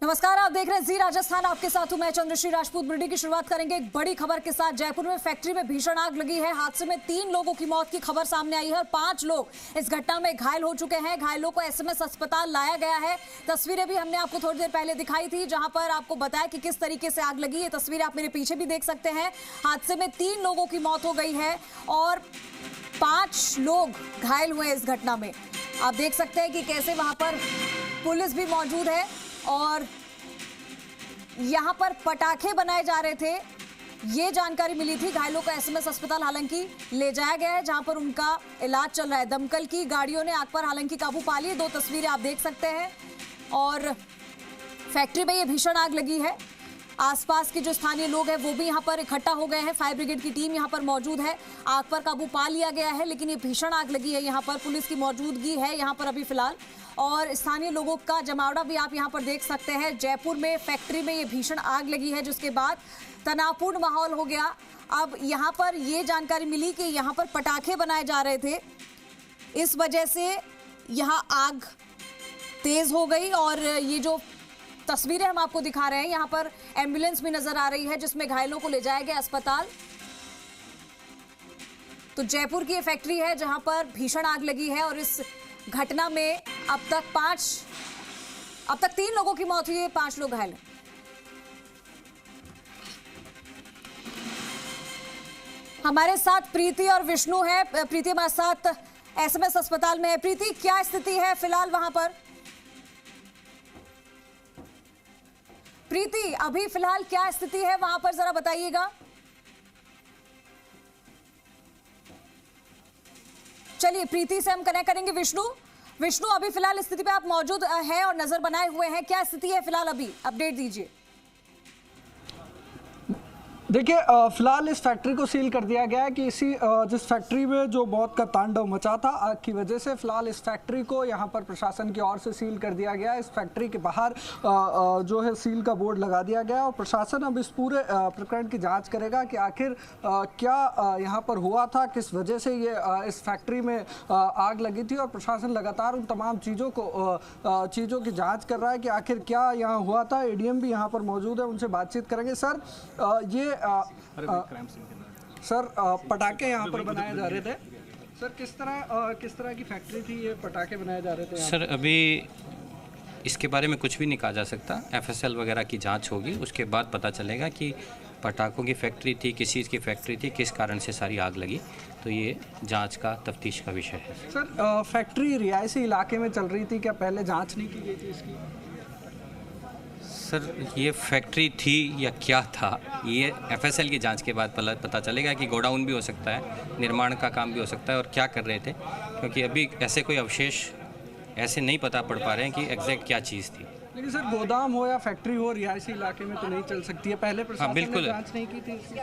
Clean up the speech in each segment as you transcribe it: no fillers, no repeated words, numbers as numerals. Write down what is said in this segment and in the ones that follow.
नमस्कार, आप देख रहे हैं जी राजस्थान। आपके साथ हूं मैं चंद्रश्री राजपूत। बुलेटिन की शुरुआत करेंगे एक बड़ी खबर के साथ। जयपुर में फैक्ट्री में भीषण आग लगी है। हादसे में 3 लोगों की मौत की खबर सामने आई है और 5 लोग इस घटना में घायल हो चुके हैं। घायलों को एसएमएस अस्पताल लाया गया है। तस्वीरें भी हमने आपको थोड़ी देर पहले दिखाई थी, जहां पर आपको बताया कि किस तरीके से आग लगी। ये तस्वीरें आप मेरे पीछे भी देख सकते हैं। हादसे में 3 लोगों की मौत हो गई है और 5 लोग घायल हुए इस घटना में। आप देख सकते हैं कि कैसे वहां पर पुलिस भी मौजूद है और यहां पर पटाखे बनाए जा रहे थे, ये जानकारी मिली थी। घायलों को एसएमएस अस्पताल हालांकि ले जाया गया है, जहां पर उनका इलाज चल रहा है। दमकल की गाड़ियों ने आग पर हालांकि काबू पा ली। 2 तस्वीरें आप देख सकते हैं और फैक्ट्री में ये भीषण आग लगी है। आसपास के जो स्थानीय लोग हैं वो भी यहां पर इकट्ठा हो गए हैं। फायर ब्रिगेड की टीम यहां पर मौजूद है। आग पर काबू पा लिया गया है, लेकिन ये भीषण आग लगी है। यहां पर पुलिस की मौजूदगी है यहां पर अभी फिलहाल, और स्थानीय लोगों का जमावड़ा भी आप यहां पर देख सकते हैं। जयपुर में फैक्ट्री में ये भीषण आग लगी है, जिसके बाद तनावपूर्ण माहौल हो गया। अब यहां पर ये जानकारी मिली कि यहां पर पटाखे बनाए जा रहे थे, इस वजह से यहां आग तेज हो गई। और ये जो तस्वीरें हम आपको दिखा रहे हैं, यहां पर एम्बुलेंस भी नजर आ रही है, जिसमें घायलों को ले जाया गया अस्पताल। तो जयपुर की ये फैक्ट्री है जहां पर भीषण आग लगी है और इस घटना में अब तक 3 लोगों की मौत हुई है, 5 लोग घायल हैं। हमारे साथ प्रीति और विष्णु है। प्रीति हमारे साथ एसएमएस अस्पताल में है। प्रीति, क्या स्थिति है फिलहाल वहां पर? प्रीति, अभी फिलहाल क्या स्थिति है वहां पर, जरा बताइएगा। चलिए, प्रीति से हम कनेक्ट करेंगे। विष्णु, अभी फिलहाल स्थिति पे आप मौजूद हैं और नजर बनाए हुए हैं। क्या स्थिति है फिलहाल, अभी अपडेट दीजिए। देखिए, फिलहाल इस फैक्ट्री को सील कर दिया गया है कि जिस फैक्ट्री में जो मौत का तांडव मचा था आग की वजह से, फिलहाल इस फैक्ट्री को यहां पर प्रशासन की ओर से सील कर दिया गया है। इस फैक्ट्री के बाहर जो है सील का बोर्ड लगा दिया गया है और प्रशासन अब इस पूरे प्रकरण की जांच करेगा कि आखिर क्या यहां पर हुआ था, किस वजह से ये इस फैक्ट्री में आग लगी थी। और प्रशासन लगातार उन तमाम चीज़ों की जाँच कर रहा है कि आखिर क्या यहाँ हुआ था। एडीएम भी यहाँ पर मौजूद है, उनसे बातचीत करेंगे। सर, ये पटाखे यहाँ पर बनाए जा रहे थे। सर, किस तरह की फैक्ट्री थी ये, पटाखे बनाए जा रहे थे? सर, अभी इसके बारे में कुछ भी नहीं कहा जा सकता। एफएसएल वगैरह की जांच होगी, उसके बाद पता चलेगा कि पटाखों की फैक्ट्री थी, किस चीज़ की फैक्ट्री थी, किस कारण से सारी आग लगी। तो ये जांच का, तफ्तीश का विषय है। सर, फैक्ट्री रिहायशी इलाके में चल रही थी, क्या पहले जाँच नहीं की गई थी इसकी? सर, ये फैक्ट्री थी या क्या था, ये एफएसएल की जांच के बाद पता चलेगा कि गोडाउन भी हो सकता है, निर्माण का काम भी हो सकता है और क्या कर रहे थे, क्योंकि अभी ऐसे कोई अवशेष ऐसे नहीं पता पड़ पा रहे हैं कि एग्जैक्ट क्या चीज़ थी। लेकिन सर, गोदाम हो या फैक्ट्री हो, रिहायशी इलाके में तो नहीं चल सकती है। पहले प्रशासन ने जांच नहीं की थी इसलिए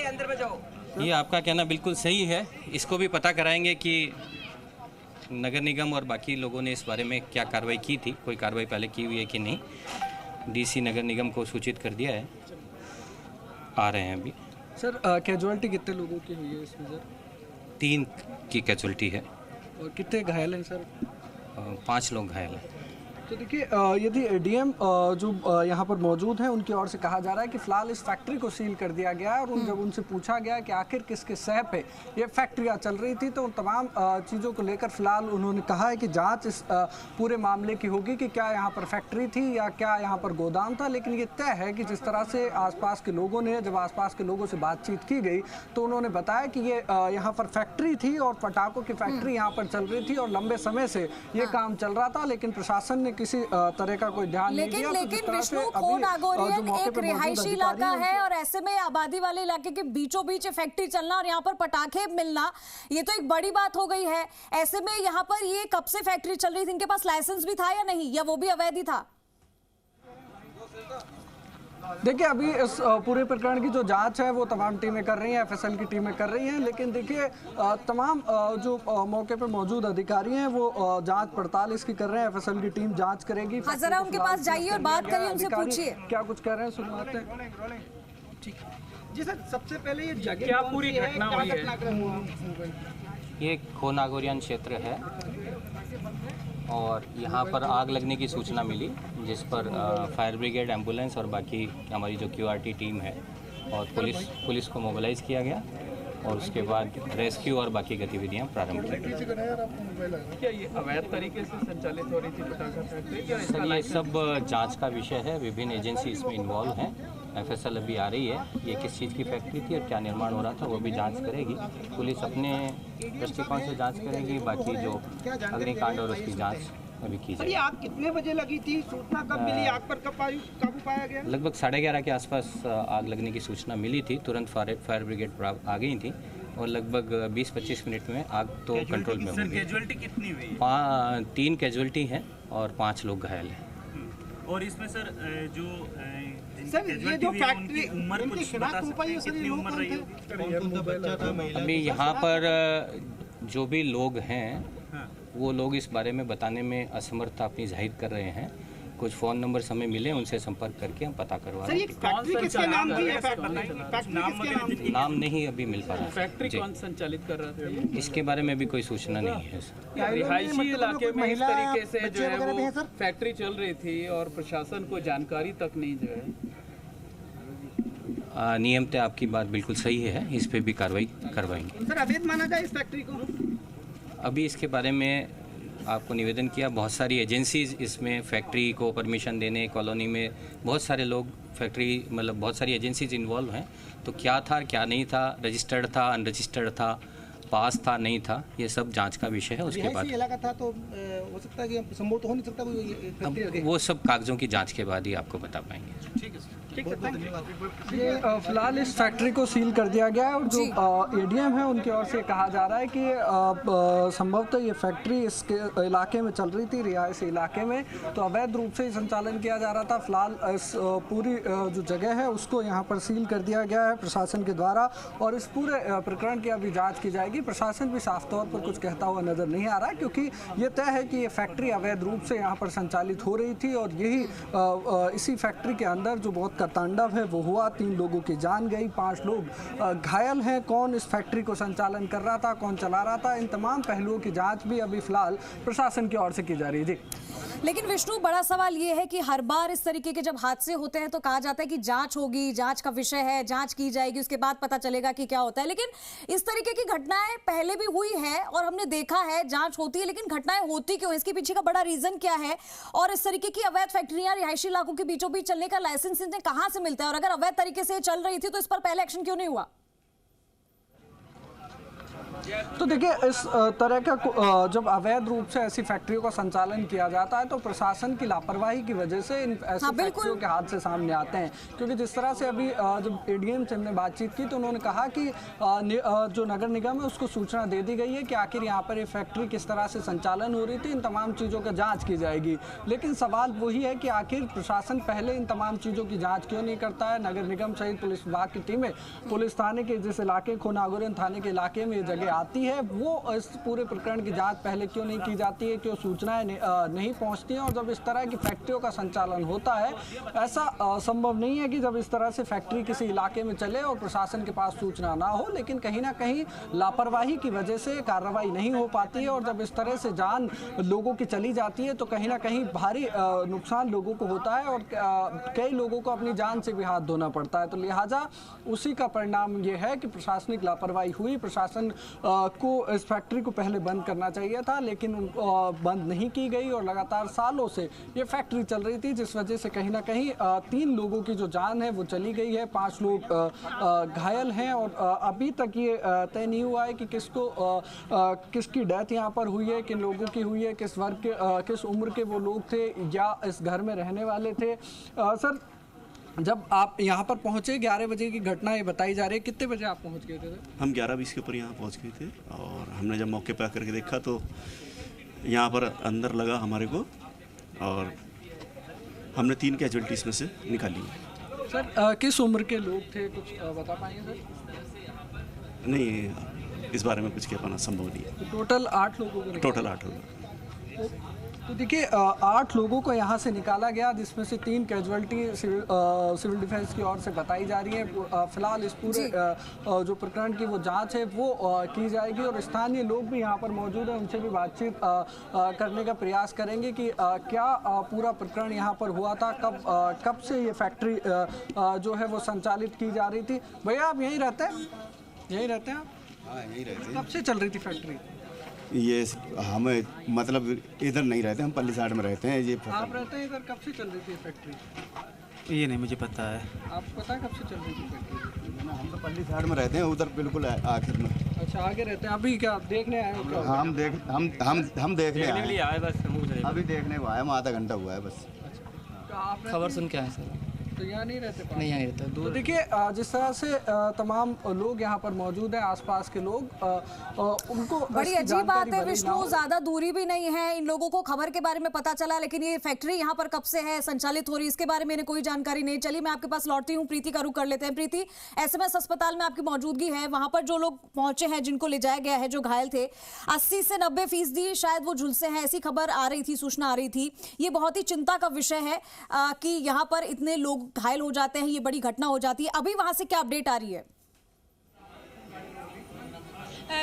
अंदर बजाओ। ये आपका कहना बिल्कुल सही है। इसको भी पता कराएंगे कि नगर निगम और बाकी लोगों ने इस बारे में क्या कार्रवाई की थी, कोई कार्रवाई पहले की हुई है कि नहीं। डीसी नगर निगम को सूचित कर दिया है, आ रहे हैं अभी। सर, कैजुअलिटी कितने लोगों की हुई है इसमें? सर, 3 की कैजुअलिटी है। और कितने घायल हैं सर? 5 लोग घायल हैं। तो देखिए, यदि एडीएम जो यहाँ पर मौजूद हैं, उनकी ओर से कहा जा रहा है कि फिलहाल इस फैक्ट्री को सील कर दिया गया है। और जब उनसे पूछा गया कि आखिर किसके सह पे ये फैक्ट्रियाँ चल रही थी, तो उन तमाम चीज़ों को लेकर फिलहाल उन्होंने कहा है कि जांच इस पूरे मामले की होगी कि क्या यहाँ पर फैक्ट्री थी या क्या यहाँ पर गोदाम था। लेकिन ये तय है कि जिस तरह से आसपास के लोगों ने, जब आसपास के लोगों से बातचीत की गई तो उन्होंने बताया कि ये यहाँ पर फैक्ट्री थी और पटाखों की फैक्ट्री यहाँ पर चल रही थी और लंबे समय से ये काम चल रहा था, लेकिन प्रशासन ने किसी तरह का कोई ध्यान नहीं दिया। लेकिन विष्णु, खोनागोरियन एक रिहायशी इलाका है और ऐसे में आबादी वाले इलाके के बीचों बीच फैक्ट्री चलना और यहाँ पर पटाखे मिलना, ये तो एक बड़ी बात हो गई है। ऐसे में यहाँ पर ये कब से फैक्ट्री चल रही थी? इनके पास लाइसेंस भी था या नहीं, या वो भी अवैध ही था? देखिए, अभी इस पूरे प्रकरण की जो जांच है वो तमाम टीमें कर रही हैं, एफएसएल की टीमें कर रही हैं। लेकिन देखिए, तमाम जो मौके पे मौजूद अधिकारी हैं वो जांच पड़ताल इसकी कर रहे हैं। एफएसएल की टीम जांच करेगी। जरा उनके पास जाइए और बात करिए, उनसे पूछिए क्या कुछ कह रहे हैं, सुनवाते हैं। ठीक जी सर, सबसे पहले ये जगह क्या पूरी घटना हुई है? ये खोनागोरियन क्षेत्र है और यहाँ पर आग लगने की सूचना मिली, जिस पर फायर ब्रिगेड, एम्बुलेंस और बाकी हमारी जो QRT टीम है और पुलिस को मोबिलाइज़ किया गया और उसके बाद रेस्क्यू और बाकी गतिविधियाँ प्रारंभ की गई। क्या ये अवैध तरीके से संचालित हो रही थी पटाखा फैक्ट्री? क्या इसका सर, ये सब जांच का विषय है। विभिन्न एजेंसी इसमें इन्वॉल्व हैं। FSL अभी आ रही है। ये किस चीज़ की फैक्ट्री थी और क्या निर्माण हो रहा था वो भी जांच करेगी। पुलिस अपने दृष्टिकोण से जांच करेगी, बाकी जो अग्निकांड और उसकी जांच अभी की सर, ये जाएगी। आग कितने बजे लगी थी? सूचना कब मिली? आग पर कब काबू पाया गया? लगभग 11:30 के आसपास आग लगने की सूचना मिली थी। तुरंत फायर ब्रिगेड आ गई थी और लगभग 20-25 मिनट में आग तो कंट्रोल में हो गई। कैजुअलिटी कितनी हुई? 3 कैजुअल्टी हैं और 5 लोग घायल हैं। और इसमें सर ये जो फैक्ट्री उम्र कुछ बता सकते हैं, कितनी उम्र रही होगी? अभी यहाँ पर जो भी लोग हैं वो लोग इस बारे में बताने में असमर्थता अपनी जाहिर कर रहे हैं। कुछ फ़ोन नंबर हमें मिले, उनसे संपर्क करके हम पता करवा रहे हैं। फैक्ट्री किसके नाम की है? फैक्ट्री किसके नाम की? नाम नहीं अभी मिल पा रहा है। फैक्ट्री कौन संचालित कर रहा था? इसके बारे में भी कोई सूचना नहीं है। रिहायशी इलाके में इस तरीके से जो है वो फैक्ट्री चल रही थी और प्रशासन को जानकारी तक नहीं जो है। नियमतः आपकी बात बिल्कुल सही है, इस पे भी कार्रवाई करवाएंगे। सर, अवैध माना जाए इस फैक्ट्री को? अभी इसके बारे में आपको निवेदन किया, बहुत सारी एजेंसीज इसमें फैक्ट्री को परमिशन देने, कॉलोनी में बहुत सारे लोग फैक्ट्री मतलब बहुत सारी एजेंसीज इन्वॉल्व हैं। तो क्या था क्या नहीं था, रजिस्टर्ड था, अनरजिस्टर्ड था, पास था नहीं था, ये सब जांच का विषय है। उसके बाद इलाका था तो हो सकता है कि संभव तो हो नहीं सकता अब वो सब कागजों की जांच के बाद ही आपको बता पाएंगे। ठीक है, धन्यवाद। ये फिलहाल इस फैक्ट्री को सील कर दिया गया है और जो ADM है उनकी ओर से कहा जा रहा है कि संभवतः ये फैक्ट्री इसके इलाके में चल रही थी, रिहायशी इलाके में, तो अवैध रूप से ही संचालन किया जा रहा था। फिलहाल इस पूरी जो जगह है उसको यहाँ पर सील कर दिया गया है प्रशासन के द्वारा और इस पूरे प्रकरण की अभी जाँच की जाएगी। प्रशासन भी साफ तौर पर कुछ कहता हुआ नजर नहीं आ रहा है, क्योंकि ये तय है कि ये फैक्ट्री अवैध रूप से यहाँ पर संचालित हो रही थी और यही इसी फैक्ट्री के अंदर जो बहुत तांडव है वो हुआ। 3 लोगों की जान गई, 5 लोग घायल हैं। कौन इस फैक्ट्री को संचालन कर रहा था, कौन चला रहा था, इन तमाम पहलुओं की जांच भी अभी फिलहाल प्रशासन की ओर से की जा रही है। लेकिन विष्णु, बड़ा सवाल ये है कि हर बार इस तरीके के जब हादसे होते हैं तो कहा जाता है कि जांच होगी, जांच का विषय है, जांच की जाएगी, उसके बाद पता चलेगा कि क्या होता है। लेकिन इस तरीके की घटनाएं पहले भी हुई है और हमने देखा है जांच होती है, लेकिन घटनाएं होती क्यों? इसके पीछे का बड़ा रीजन क्या है? और इस तरीके की अवैध फैक्ट्रियां रिहायशी इलाकों के बीचों बीच चलने का लाइसेंस इन्हें कहां से मिलता है? और अगर अवैध तरीके से चल रही थी तो इस पर पहले एक्शन क्यों नहीं हुआ? तो देखिए, इस तरह का जब अवैध रूप से ऐसी फैक्ट्रियों का संचालन किया जाता है तो प्रशासन की लापरवाही की वजह से इन ऐसी फैक्ट्रियों के हादसे सामने आते हैं। क्योंकि जिस तरह से अभी जब ADM से हमने बातचीत की तो उन्होंने कहा कि जो नगर निगम है उसको सूचना दे दी गई है कि आखिर यहाँ पर ये फैक्ट्री किस तरह से संचालन हो रही थी, इन तमाम चीज़ों का जाँच की जाएगी। लेकिन सवाल वही है कि आखिर प्रशासन पहले इन तमाम चीज़ों की जाँच क्यों नहीं करता है? नगर निगम सहित पुलिस विभाग की टीमें पुलिस थाने के जिस इलाके खोनागुरन थाने के इलाके में ये जगह आती है, वो इस पूरे प्रकरण की जांच पहले क्यों नहीं की जाती है, क्यों सूचनाएं नहीं पहुंचती हैं? और जब इस तरह की फैक्ट्रियों का संचालन होता है, ऐसा संभव नहीं है कि जब इस तरह से फैक्ट्री किसी इलाके में चले और प्रशासन के पास सूचना ना हो, लेकिन कहीं ना कहीं लापरवाही की वजह से कार्रवाई नहीं हो पाती है। और जब इस तरह से जान लोगों की चली जाती है तो कहीं ना कहीं भारी नुकसान लोगों को होता है और कई लोगों को अपनी जान से भी हाथ धोना पड़ता है। तो लिहाजा उसी का परिणाम ये है कि प्रशासनिक लापरवाही हुई। प्रशासन को इस फैक्ट्री को पहले बंद करना चाहिए था, लेकिन बंद नहीं की गई और लगातार सालों से ये फैक्ट्री चल रही थी, जिस वजह से कहीं ना कहीं 3 लोगों की जो जान है वो चली गई है, 5 लोग घायल हैं और अभी तक ये तय नहीं हुआ है कि किसकी डेथ यहाँ पर हुई है, किन लोगों की हुई है, किस वर्ग के किस उम्र के वो लोग थे या इस घर में रहने वाले थे। सर, जब आप यहाँ पर पहुँचे 11 बजे की घटना ये बताई जा रही है, कितने बजे आप पहुँच गए थे? हम 11:20 के ऊपर यहाँ पहुँच गए थे और हमने जब मौके पर आकर के देखा तो यहाँ पर अंदर लगा हमारे को और हमने 3 कैजुअल्टीज में से निकाली। सर, किस उम्र के लोग थे, कुछ बता पाएंगे सर? नहीं, इस बारे में कुछ कह पाना संभव नहीं है। तो टोटल 8 लोगों को? टोटल 8 लोग। तो देखिए 8 लोगों को यहाँ से निकाला गया, जिसमें से 3 कैजुअलिटी सिविल डिफेंस की ओर से बताई जा रही है। फिलहाल इस पूरे जो प्रकरण की वो जांच है वो की जाएगी और स्थानीय लोग भी यहाँ पर मौजूद हैं, उनसे भी बातचीत करने का प्रयास करेंगे कि क्या पूरा प्रकरण यहाँ पर हुआ था, कब से ये फैक्ट्री जो है वो संचालित की जा रही थी। भैया आप यहीं रहते हैं? यहीं रहते हैं आप? हाँ यहीं रहते हैं। कब से चल रही थी फैक्ट्री? ये हम मतलब इधर नहीं रहते, हम पल्ली साइड में रहते हैं। ये आप रहते हैं इधर, कब से चल रही थी फैक्ट्री? ये नहीं मुझे पता है। आपको पता है कब से चल रही थी फैक्ट्री? हम तो पल्ली साइड में रहते हैं, उधर बिल्कुल आखिर में। अच्छा आगे रहते हैं। अभी क्या देखने आए हो क्या? हम देखने आए बस, अभी देखने को आए, हम आधा घंटा हुआ है बस। खबर सुन के आए सर। तो यहाँ नहीं रहते? नहीं यहाँ नहीं रहता, तो दूर। देखिए जिस तरह से तमाम लोग यहाँ पर मौजूद हैं, आसपास के लोग उनको बड़ी अजीब बात है विष्णु, ज्यादा दूरी भी नहीं है। इन लोगों को खबर के बारे में पता चला, लेकिन ये फैक्ट्री यहाँ पर कब से है संचालित हो रही है इसके बारे में कोई जानकारी नहीं चली। मैं आपके पास लौटती हूँ, प्रीति का रुख कर लेते हैं। प्रीति, SMS अस्पताल में आपकी मौजूदगी है, वहां पर जो लोग पहुंचे हैं, जिनको ले जाया गया है, जो घायल थे, 80 से 90% शायद वो झुलसे हैं, ऐसी खबर आ रही थी, सूचना आ रही थी। ये बहुत ही चिंता का विषय है कि यहाँ पर इतने लोग घायल हो जाते हैं, ये बड़ी घटना हो जाती है। अभी वहां से क्या अपडेट आ रही है?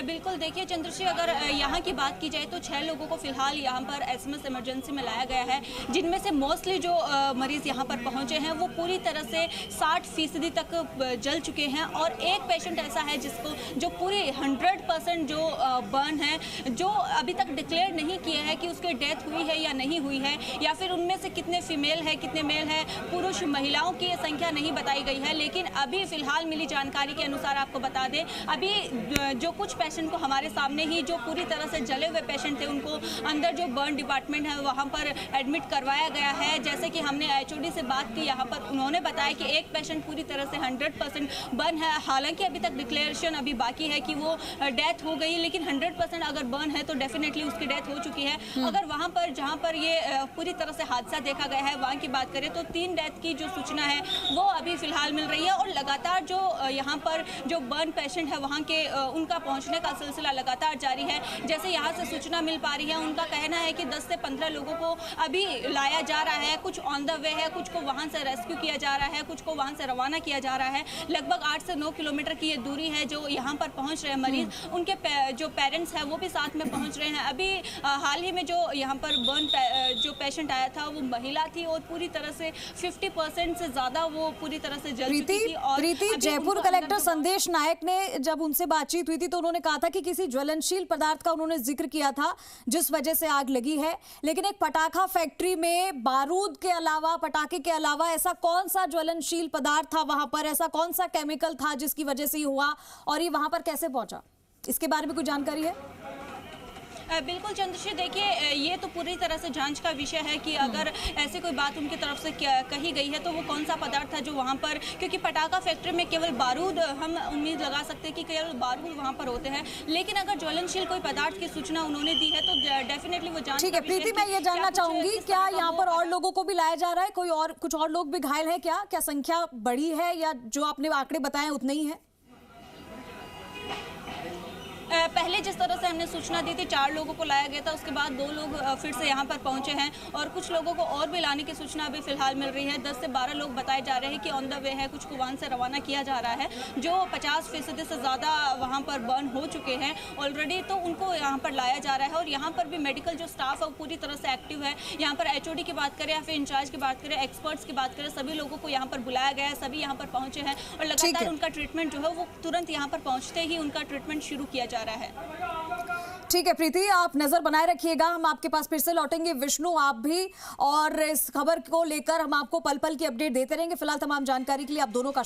बिल्कुल, देखिए चंद्रश्री, अगर यहाँ की बात की जाए तो 6 लोगों को फिलहाल यहाँ पर SMS इमरजेंसी में लाया गया है, जिनमें से मोस्टली जो मरीज यहाँ पर पहुँचे हैं वो पूरी तरह से 60% तक जल चुके हैं और एक पेशेंट ऐसा है जिसको जो पूरी 100% जो बर्न है, जो अभी तक डिक्लेयर नहीं किया है कि उसकी डेथ हुई है या नहीं हुई है, या फिर उनमें से कितने फीमेल है कितने मेल है, पुरुष महिलाओं की संख्या नहीं बताई गई है। लेकिन अभी फिलहाल मिली जानकारी के अनुसार आपको बता दें, अभी जो कुछ पेशेंट को हमारे सामने ही जो पूरी तरह से जले हुए पेशेंट थे उनको अंदर जो बर्न डिपार्टमेंट है वहाँ पर एडमिट करवाया गया है। जैसे कि हमने HOD से बात की, यहाँ पर उन्होंने बताया कि एक पेशेंट पूरी तरह से 100% बर्न है। हालांकि अभी तक डिक्लेरेशन अभी बाकी है कि वो डेथ हो गई, लेकिन 100% अगर बर्न है तो डेफिनेटली उसकी डेथ हो चुकी है। अगर वहाँ पर जहाँ पर ये पूरी तरह से हादसा देखा गया है वहाँ की बात करें तो 3 डेथ की जो सूचना है वो अभी फिलहाल मिल रही है और लगातार जो यहाँ पर जो बर्न पेशेंट है वहाँ के उनका पहुँचने का सिलसिला लगातार जारी है। जैसे यहाँ से सूचना मिल पा रही है, उनका कहना है कि 10 से 15 लोगों को अभी लाया जा रहा है, कुछ ऑन द वे है, कुछ को वहाँ से रेस्क्यू किया जा रहा है, कुछ को वहाँ से रवाना किया जा रहा है। लगभग 8 से 9 किलोमीटर की ये दूरी है जो यहाँ पर पहुँच रहे हैं मरीज, उनके जो पेरेंट्स हैं वो भी साथ में पहुँच रहे हैं। अभी हाल ही में जो यहाँ पर बर्न जो पेशेंट आया था वो महिला थी और पूरी तरह से 50% से ज्यादा वो पूरी तरह से जल चुकी थी। और प्रीति, जयपुर कलेक्टर संदेश नायक ने जब उनसे बातचीत हुई थी तो उन्होंने कहा था कि किसी ज्वलनशील पदार्थ का उन्होंने जिक्र किया था जिस वजह से आग लगी है, लेकिन एक पटाखा फैक्ट्री में बारूद के अलावा, पटाखे के अलावा ऐसा कौन सा ज्वलनशील पदार्थ था वहां पर, ऐसा कौन सा केमिकल था जिसकी वजह से ये हुआ और ये वहां पर कैसे पहुंचा, इसके बारे में कोई जानकारी है? बिल्कुल चंद्रश्री, देखिए ये तो पूरी तरह से जांच का विषय है कि अगर ऐसी कोई बात उनकी तरफ से कही गई है तो वो कौन सा पदार्थ था जो वहाँ पर, क्योंकि पटाखा फैक्ट्री में केवल बारूद, हम उम्मीद लगा सकते हैं कि केवल बारूद वहाँ पर होते हैं, लेकिन अगर ज्वलनशील कोई पदार्थ की सूचना उन्होंने दी है तो डेफिनेटली वो जांच। ठीक है प्रीति, मैं ये जानना चाहूंगी क्या यहाँ पर और लोगों को भी लाया जा रहा है, कोई और कुछ और लोग भी घायल है क्या संख्या बड़ी है या जो आपने आंकड़े बताए उतने ही है? पहले जिस तरह से हमने सूचना दी थी 4 लोगों को लाया गया था, उसके बाद 2 लोग फिर से यहाँ पर पहुँचे हैं और कुछ लोगों को और भी लाने की सूचना अभी फिलहाल मिल रही है। 10 से 12 लोग बताए जा रहे हैं कि ऑन द वे है, कुछ को वहाँ से रवाना किया जा रहा है। जो 50% से ज़्यादा वहाँ पर बर्न हो चुके हैं ऑलरेडी, तो उनको यहाँ पर लाया जा रहा है। और यहाँ पर भी मेडिकल जो स्टाफ है वो पूरी तरह से एक्टिव है। यहाँ पर HOD की बात करें या फिर इंचार्ज की बात करें, एक्सपर्ट्स की बात करें, सभी लोगों को यहाँ पर बुलाया गया है, सभी यहाँ पर पहुँचे हैं और लगातार उनका ट्रीटमेंट जो है वो तुरंत यहाँ पर पहुँचते ही उनका ट्रीटमेंट शुरू किया जा रहा है। ठीक है प्रीति, आप नजर बनाए रखिएगा, हम आपके पास फिर से लौटेंगे। विष्णु आप भी, और इस खबर को लेकर हम आपको पल पल की अपडेट देते रहेंगे। फिलहाल तमाम जानकारी के लिए आप दोनों का